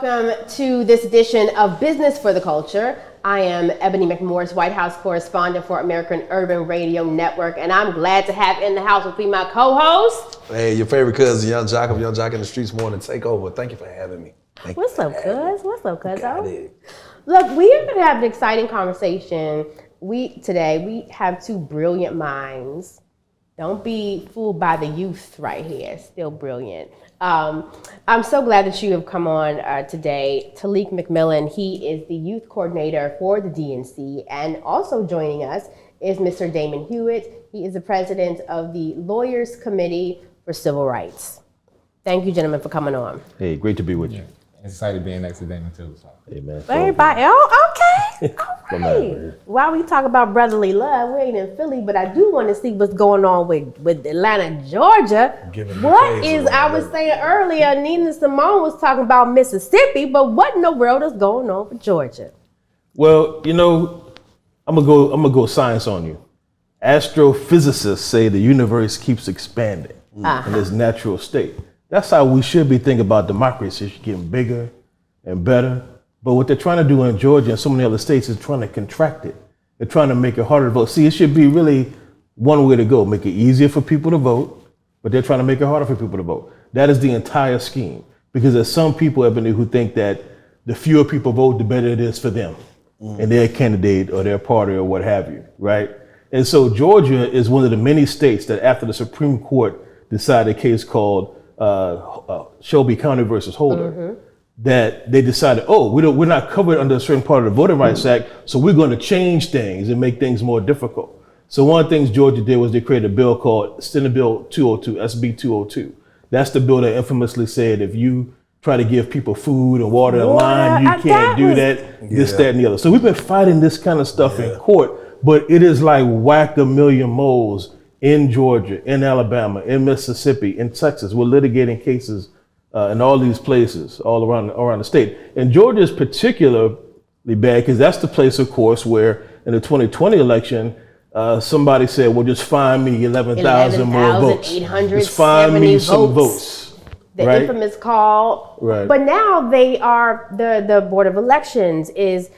Welcome to this edition of Business for the Culture. I am Ebony McMorris, White House Correspondent for American Urban Radio Network, and I'm glad to have in the house with me my co-host. Hey, your favorite cousin, Young Jock of Young Jock in the Streetz Morning Takeover. Thank you for having me. What's up, cuz? What's up, cuz? Look, we are going to have an exciting conversation. Today we have two brilliant minds. Don't be fooled by the youth right here. Still brilliant. I'm so glad that you have come on today. Tylik McMillian, he is the youth coordinator for the DNC, and also joining us is Mr. Damon Hewitt. He is the president of the Lawyers Committee for Civil Rights. Thank you, gentlemen, for coming on. Hey, great to be with you. Excited being next to Damon too. So. Hey, man. Everybody, okay. All right. While we talk about brotherly love, we ain't in Philly, but I do want to see what's going on with Atlanta, Georgia. I was saying earlier, Nina Simone was talking about Mississippi, but what in the world is going on with Georgia? Well, you know, I'm gonna go science on you. Astrophysicists say the universe keeps expanding in its natural state. That's how we should be thinking about democracy. It's getting bigger and better. But what they're trying to do in Georgia and so many other states is trying to contract it. They're trying to make it harder to vote. See, it should be really one way to go. Make it easier for people to vote, but they're trying to make it harder for people to vote. That is the entire scheme. Because there's some people, Ebony, who think that the fewer people vote, the better it is for them and their candidate or their party or what have you, right? And so Georgia is one of the many states that after the Supreme Court decided a case called Shelby County versus Holder, that they decided, we're not covered under a certain part of the Voting Rights Act, so we're going to change things and make things more difficult. So one of the things Georgia did was they created a bill called Senate Bill 202, SB 202. That's the bill that infamously said if you try to give people food and water in line, you can't do that, this, that, and the other. So we've been fighting this kind of stuff in court, but it is like whack-a-million moles in Georgia, in Alabama, in Mississippi, in Texas. We're litigating cases in all these places, all around the state. And Georgia is particularly bad because that's the place, of course, where in the 2020 election, somebody said, well, just find me 11,000 more votes. Just find me some votes. The infamous call. Right. But now they are, the Board of Elections is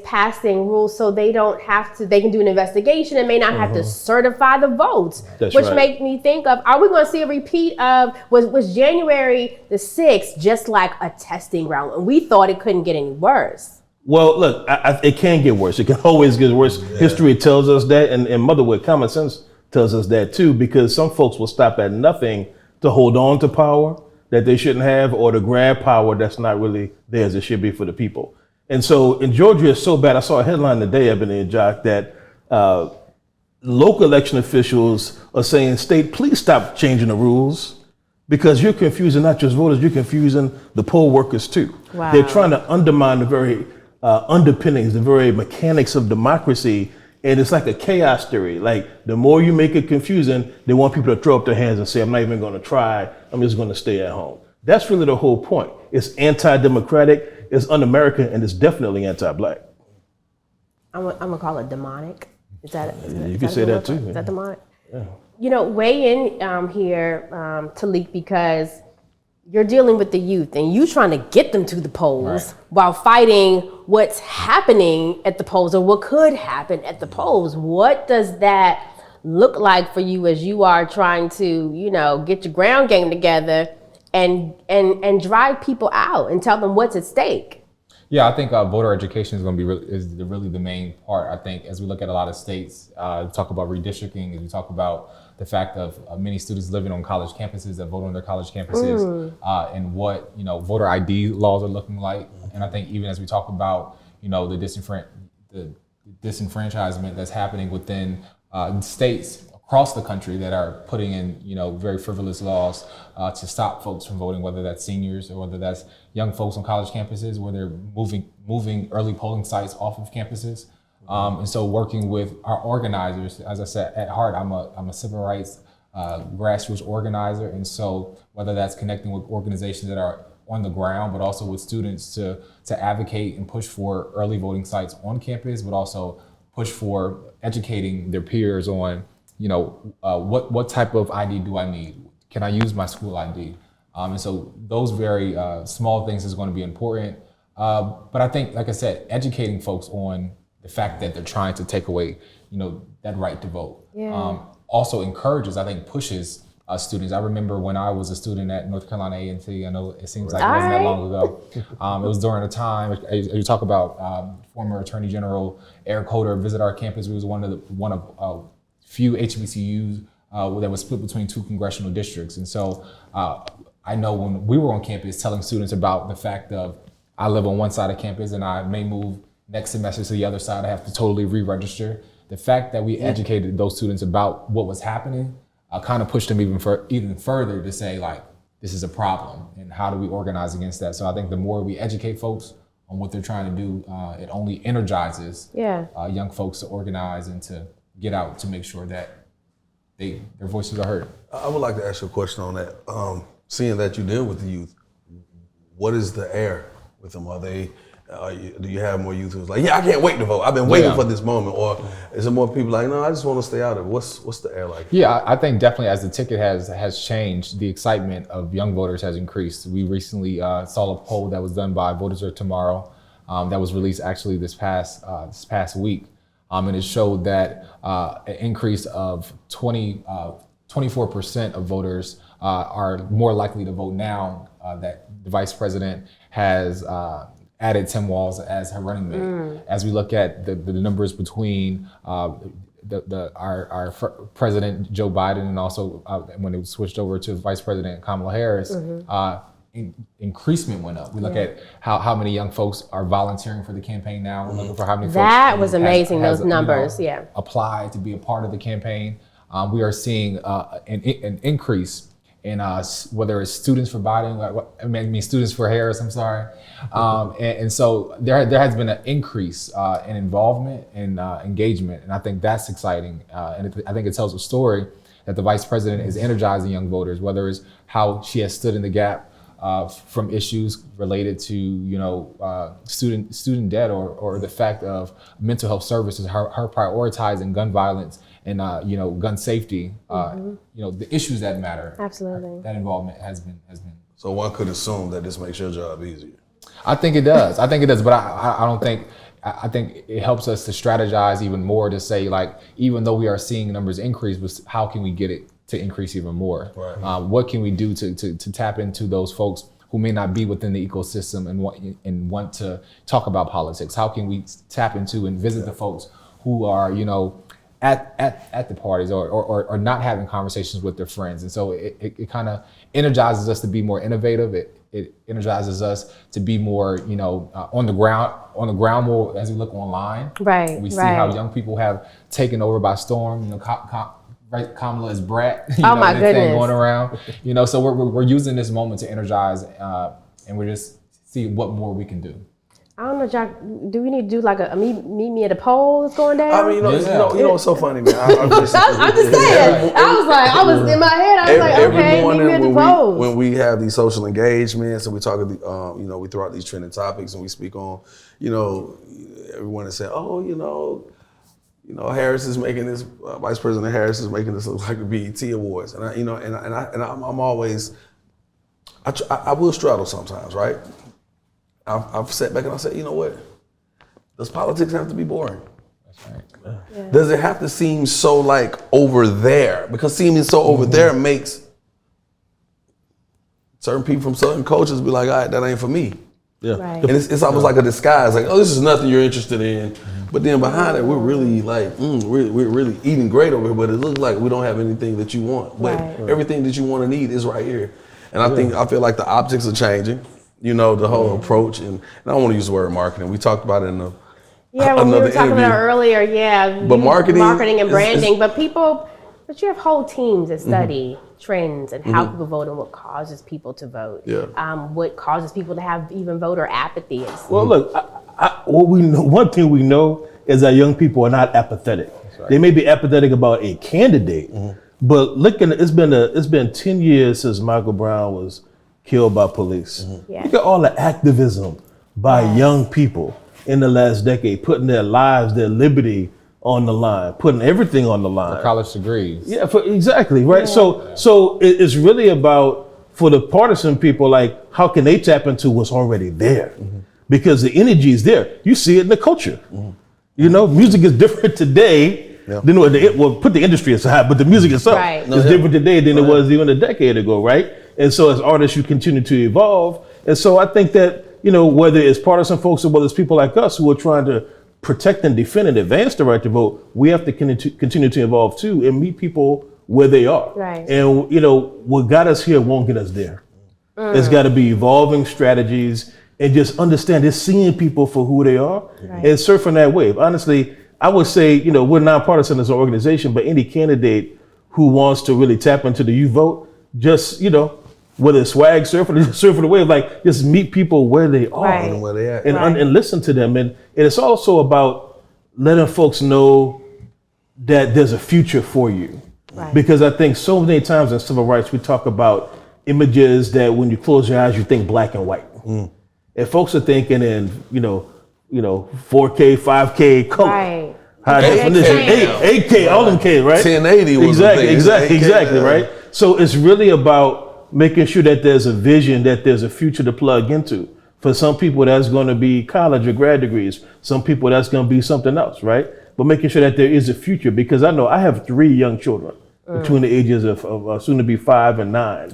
passing rules so they can do an investigation and may not have to certify the votes. That's which right. make me think of, are we going to see a repeat of, was January the 6th just like a testing ground? And we thought it couldn't get any worse. Well, look, it can get worse. It can always get worse. Yeah. History tells us that, and motherhood, common sense tells us that too, because some folks will stop at nothing to hold on to power that they shouldn't have or to grab power that's not really theirs. It should be for the people. And so in Georgia, it's so bad. I saw a headline today, Ebony and Jock, that local election officials are saying, state, please stop changing the rules because you're confusing not just voters, you're confusing the poll workers too. Wow. They're trying to undermine the very underpinnings, the very mechanics of democracy. And it's like a chaos theory. Like the more you make it confusing, they want people to throw up their hands and say, I'm not even going to try. I'm just going to stay at home. That's really the whole point. It's anti-democratic. It's un-American, and it's definitely anti-black. I'm gonna call it demonic. Is that you can say that too. Is that demonic? Yeah. You know, weigh in here, Tylik, because you're dealing with the youth and you trying to get them to the polls while fighting what's happening at the polls or what could happen at the polls. What does that look like for you as you are trying to, get your ground game together and drive people out and tell them what's at stake? Yeah, I think voter education is going to be really the main part. I think as we look at a lot of states, talk about redistricting, as we talk about the fact of many students living on college campuses that vote on their college campuses, and what voter ID laws are looking like. And I think even as we talk about the disenfranchisement that's happening within states across the country that are putting in very frivolous laws to stop folks from voting, whether that's seniors or whether that's young folks on college campuses where they're moving early polling sites off of campuses. And so working with our organizers, as I said, at heart, I'm a civil rights grassroots organizer. And so whether that's connecting with organizations that are on the ground, but also with students to advocate and push for early voting sites on campus, but also push for educating their peers on what type of ID do I need? Can I use my school ID? And so those very small things is going to be important. But I think, like I said, educating folks on the fact that they're trying to take away, that right to vote. Yeah. Also encourages, I think, pushes students. I remember when I was a student at North Carolina A&T. I know it seems like it wasn't that long ago. It was during a time, you talk about former Attorney General Eric Holder visit our campus. We was one of few HBCUs that was split between 2 congressional districts. And so I know when we were on campus telling students about the fact of, I live on one side of campus and I may move next semester to the other side. I have to totally re-register. The fact that we educated those students about what was happening kind of pushed them even further to say, like, this is a problem and how do we organize against that? So I think the more we educate folks on what they're trying to do, it only energizes young folks to organize and to get out to make sure that their voices are heard. I would like to ask you a question on that. Seeing that you deal with the youth, what is the air with them? Do you have more youth who's like, I can't wait to vote. I've been waiting for this moment. Or is it more people like, no, I just want to stay out of it? What's the air like? Yeah, I think definitely as the ticket has changed, the excitement of young voters has increased. We recently saw a poll that was done by Voters Are Tomorrow that was released actually this past week. And it showed that an increase of 24% of voters are more likely to vote now that the vice president has added Tim Walz as her running mate. As we look at the numbers between our President Joe Biden and also when it was switched over to Vice President Kamala Harris, increasement went up. We look at how many young folks are volunteering for the campaign now. We're looking for how many folks that was amazing. Those numbers, apply to be a part of the campaign. We are seeing an increase in whether it's students for Biden, students for Harris, I'm sorry. And so there has been an increase in involvement and engagement, and I think that's exciting. And I think it tells a story that the vice president is energizing young voters, whether it's how she has stood in the gap from issues related to student debt or the fact of mental health services, her prioritizing gun violence and gun safety, the issues that matter. Absolutely. That involvement has been. So one could assume that this makes your job easier. I think it does. But I don't think. I think it helps us to strategize even more to say, like, even though we are seeing numbers increase, but how can we get it to increase even more? Right. What can we do to tap into those folks who may not be within the ecosystem and want to talk about politics? How can we tap into and visit the folks who are, at the parties or not having conversations with their friends? And so it kind of energizes us to be more innovative. It energizes us to be more, on the ground more as we look online. Right. We see how young people have taken over by storm. Kamala is brat. Oh my goodness. Thing going around. So we're using this moment to energize, and we're just see what more we can do. I don't know, Jack. Do we need to do like a meet me at a poll that's going down? I mean, it's so funny, man. I'm just saying. I was in my head. I was like, okay, meet me at the polls. When we have these social engagements and we talk, we throw out these trending topics and we speak on, everyone is saying, Harris is making this. Vice President Harris is making this look like the BET Awards, and I'm always, I will straddle sometimes, right? I've sat back and I said, you know what? Does politics have to be boring? That's right. Yeah. Does it have to seem so like over there? Because seeming so over there makes certain people from certain cultures be like, all right, that ain't for me. Yeah. Right. And it's almost like a disguise, like, oh, this is nothing you're interested in. But then behind it, we're really like, we're really eating great over here, but it looks like we don't have anything that you want. But everything that you want to need is right here. And I feel like the optics are changing. The whole approach, and I don't want to use the word marketing. We talked about it in when we were talking about earlier, but marketing and branding, but you have whole teams that study trends and how people vote and what causes people to vote. Yeah. What causes people to have even voter apathy. Well, look, what we know, one thing we know is that young people are not apathetic. Right. They may be apathetic about a candidate, but it's been 10 years since Michael Brown was killed by police. Yeah. Look at all the activism by young people in the last decade, putting their lives, their liberty on the line, putting everything on the line. For college degrees. Yeah, exactly, right? Yeah. So it's really about for the partisan people, like, how can they tap into what's already there? Mm-hmm. Because the energy is there. You see it in the culture. Mm-hmm. You know, music is different today than well, put the industry aside, but the music itself is different today than it was even a decade ago, right? And so as artists, you continue to evolve. And so I think that, you know, whether it's partisan folks or whether it's people like us who are trying to protect and defend and advance the right to vote, we have to continue to evolve too and meet people where they are. Right. And, you know, what got us here won't get us there. It's got to be evolving strategies and just understand it's seeing people for who they are and surfing that wave. Honestly, I would say, you know, we're nonpartisan as an organization, but any candidate who wants to really tap into the youth vote, just, you know, whether it's swag surfing or surfing the wave, like just meet people where they are and where they at, and listen to them. And it's also about letting folks know that there's a future for you. Right. Because I think so many times in civil rights, we talk about images that when you close your eyes, you think black and white. And folks are thinking in, you know, 4K, 5K color. Right. High definition, 8K, all them K, right? 1080 was exactly, right? So it's really about making sure that there's a vision, that there's a future to plug into. For some people, that's going to be college or grad degrees. Some people, that's going to be something else, right? But making sure that there is a future, because I know I have 3 young children between the ages of soon to be 5 and 9.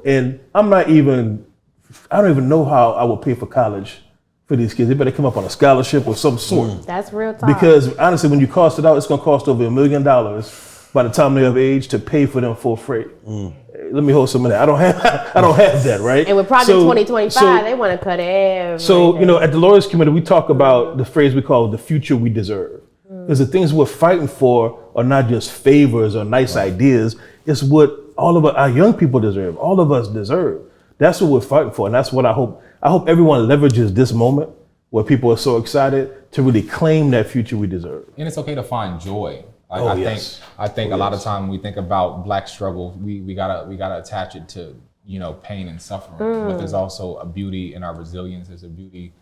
And I don't even know how I will pay for college for these kids. They better come up on a scholarship of some sort. That's real talk. Because honestly, when you cost it out, it's going to cost over $1 million by the time they're of age to pay for them full freight. Let me hold some of that. I don't have that, right? And with Project 2025, they want to cut everything. So, you know, at the Lawyers Committee, we talk about the phrase we call the future we deserve. Because the things we're fighting for are not just favors or nice ideas. It's what all of our young people deserve. All of us deserve. That's what we're fighting for. And that's what I hope everyone leverages this moment where people are so excited to really claim that future we deserve. And it's okay to find joy. I think a lot of time when we think about Black struggle, we gotta attach it to, you know, pain and suffering. But there's also a beauty in our resilience. There's a beauty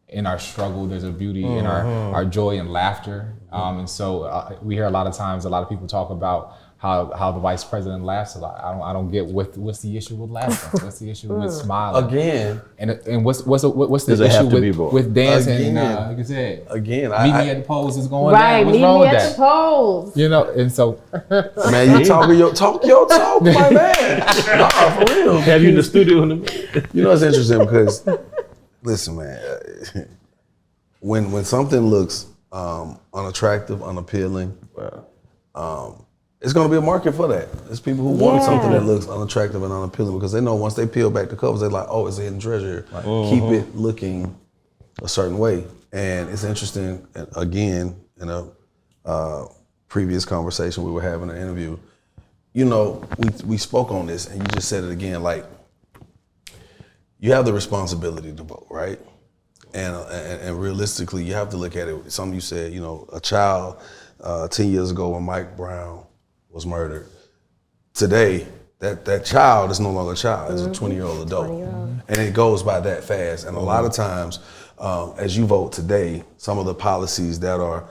in our struggle. There's a beauty in our joy and laughter. And so we hear a lot of times, a lot of people talk about how the vice president laughs a lot. I don't get what's the issue with laughing? What's the issue with smiling? Again. And what's the issue with dancing? Like I said, again, meet me at the polls is going right, down. What's wrong with that? Meet me at the polls. You know, and so man, you talk your talk, my man. Nah, for real. Have you in the studio? You know, it's interesting because listen, man, when something looks unattractive, unappealing, it's going to be a market for that. There's people who want something that looks unattractive and unappealing because they know once they peel back the covers, they're like, oh, it's a hidden treasure. Right. Keep it looking a certain way. And it's interesting, again, in a previous conversation we were having, an interview, you know, we spoke on this and you just said it again, like, you have the responsibility to vote, right? And realistically, you have to look at it. Some of you said, you know, a child 10 years ago when Mike Brown was murdered. Today, that child is no longer a child. It's a 20-year-old adult. And it goes by that fast. And a lot of times, as you vote today, some of the policies that are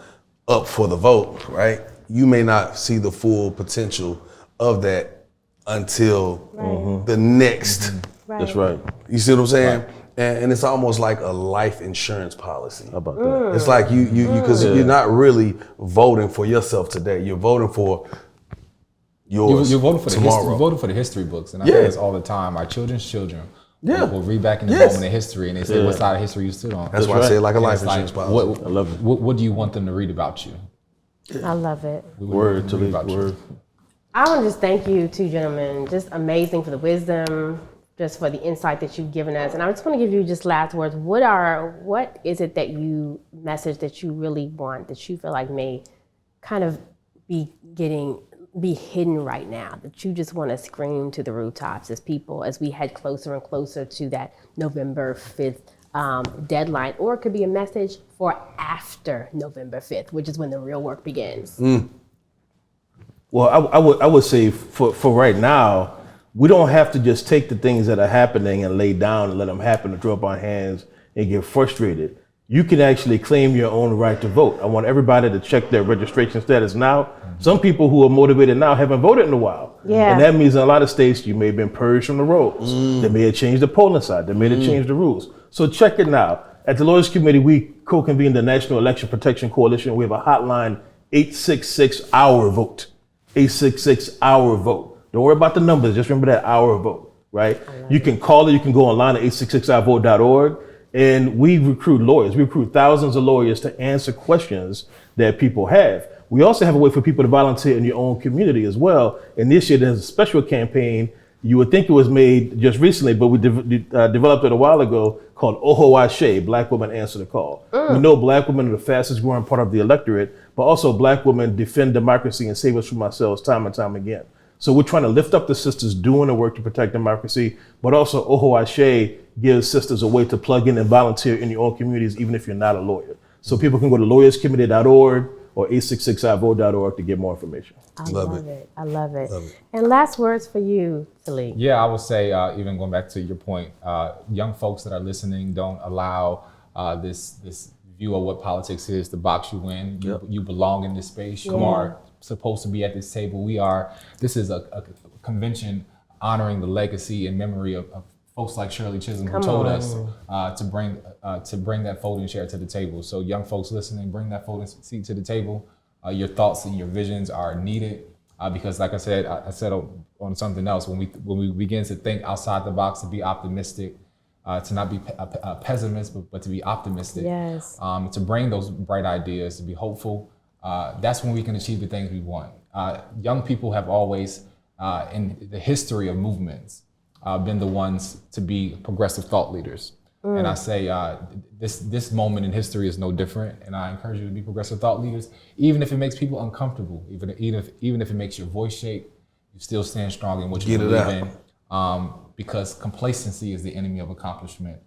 up for the vote, right, you may not see the full potential of that until the next. That's right. You see what I'm saying? Right. And it's almost like a life insurance policy. How about that? It's like you because you're not really voting for yourself today. You're voting for yours you're voting for tomorrow. You're voting for the history books. And I say this all the time. Our children's children will read back in the moment in history and they say, what side of history you stood on? That's why I say like a life insurance policy. I love it. What do you want them to read about you? I love it. Word to lead word. I want to just thank you two gentlemen. Just amazing for the wisdom, just for the insight that you've given us. And I just want to give you just last words. What is it that you message that you really want, that you feel like may kind of be hidden right now, that you just want to scream to the rooftops as we head closer and closer to that November 5th deadline, or it could be a message for after November 5th, which is when the real work begins. Well, I would say for right now, we don't have to just take the things that are happening and lay down and let them happen and throw up our hands and get frustrated. you can actually claim your own right to vote. I want everybody to check their registration status now. Some people who are motivated now haven't voted in a while. Yeah. And that means in a lot of states, you may have been purged from the rolls. They may have changed the polling side. They may have changed the rules. So check it now. At the Lawyers Committee, we co-convened the National Election Protection Coalition. We have a hotline, 866-OUR-VOTE. 866-OUR-VOTE. Don't worry about the numbers. Just remember that our vote, right? You can call it. You can go online at 866-OUR-VOTE.org. And we recruit lawyers. We recruit thousands of lawyers to answer questions that people have. We also have a way for people to volunteer in your own community as well. And this year, there's a special campaign. You would think it was made just recently, but we developed it a while ago called Oho Ashe, Black Women Answer the Call. We know Black women are the fastest growing part of the electorate, but also Black women defend democracy and save us from ourselves time and time again. So we're trying to lift up the sisters doing the work to protect democracy, but also Oho Ashe gives sisters a way to plug in and volunteer in your own communities, even if you're not a lawyer. So people can go to lawyerscommittee.org or 866-IVOTE.org to get more information. I love it. I love it. And last words for you, Tylik. Yeah, I would say, even going back to your point, young folks that are listening, don't allow this view of what politics is to box you in. You belong in this space. You are supposed to be at this table. This is a convention honoring the legacy and memory of folks like Shirley Chisholm, who told us to bring that folding chair to the table. So young folks listening, bring that folding seat to the table. Your thoughts and your visions are needed because, like I said on something else, when we begin to think outside the box, to be optimistic, to not be a pessimist, but to be optimistic, to bring those bright ideas, to be hopeful, that's when we can achieve the things we want. Young people have always, in the history of movements, been the ones to be progressive thought leaders. And I say this moment in history is no different, and I encourage you to be progressive thought leaders, even if it makes people uncomfortable, even if it makes your voice shake, you still stand strong in what you believe in, because complacency is the enemy of accomplishment.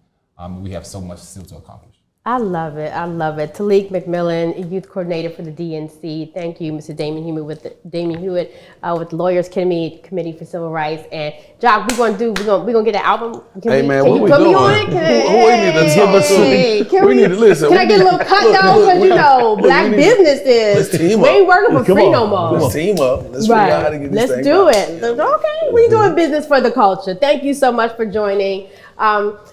We have so much still to accomplish. I love it. I love it. Tylik McMillian, Youth Coordinator for the DNC. Thank you, Mr. Damon Hewitt with the Lawyers Committee for Civil Rights. And Jock, we're gonna get an album. Hey man, can what you we put doing? me on it? We need to listen. Can I get a little cut though? Because black business is. Let's team we up. ain't working for free no more. Let's team up. Let's figure out how to get this Let's thing do going. it. Okay, we're doing business for the culture. Thank you so much for joining.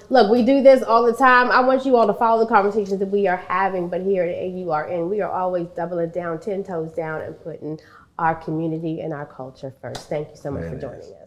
Look, we do this all the time. I want you all to follow the conversations that we are having, but here at AURN, we are always doubling down, 10 toes down, and putting our community and our culture first. Thank you so much for joining us.